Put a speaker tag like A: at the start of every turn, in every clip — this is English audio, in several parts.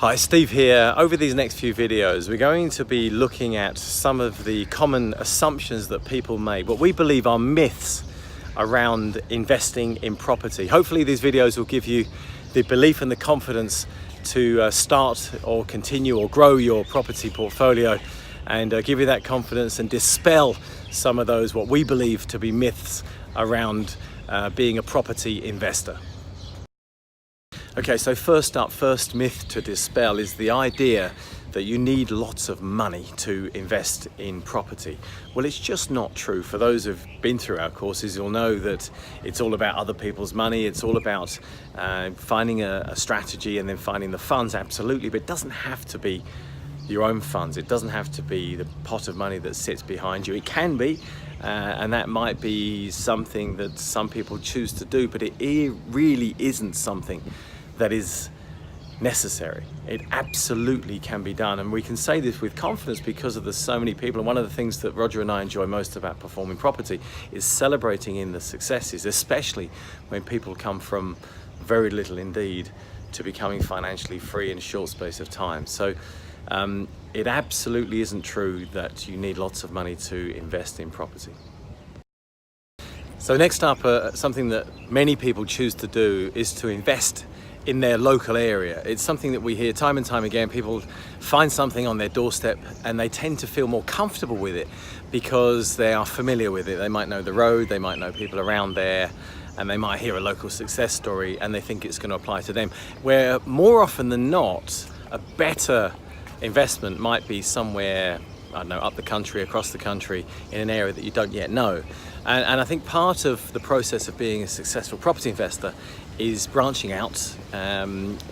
A: Hi, Steve here. Over these next few videos, we're going to be looking at some of the common assumptions that people make, what we believe are myths around investing in property. Hopefully these videos will give you the belief and the confidence to start or continue or grow your property portfolio, and give you that confidence and dispel some of those what we believe to be myths around being a property investor. Okay, so first myth to dispel is the idea that you need lots of money to invest in property. Well, it's just not true. For those who've been through our courses, you'll know that it's all about other people's money. It's all about finding a strategy and then finding the funds, absolutely, but it doesn't have to be your own funds. It doesn't have to be the pot of money that sits behind you. It can be, and that might be something that some people choose to do, but it really isn't something that is necessary. It absolutely can be done, and we can say this with confidence because of the so many people. And one of the things that Roger and I enjoy most about performing property is celebrating in the successes, especially when people come from very little indeed to becoming financially free in a short space of time. So it absolutely isn't true that you need lots of money to invest in property. So next up, something that many people choose to do is to invest in their local area. It's something that we hear time and time again. People find something on their doorstep and they tend to feel more comfortable with it because they are familiar with it. They might know the road, they might know people around there, and they might hear a local success story and they think it's going to apply to them. Where more often than not, a better investment might be somewhere, I don't know, up the country, across the country, in an area that you don't yet know. And I think part of the process of being a successful property investor is branching out,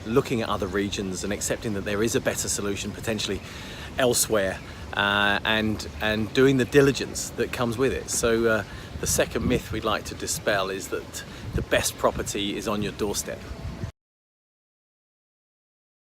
A: looking at other regions and accepting that there is a better solution potentially elsewhere, and doing the diligence that comes with it. So the second myth we'd like to dispel is that the best property is on your doorstep.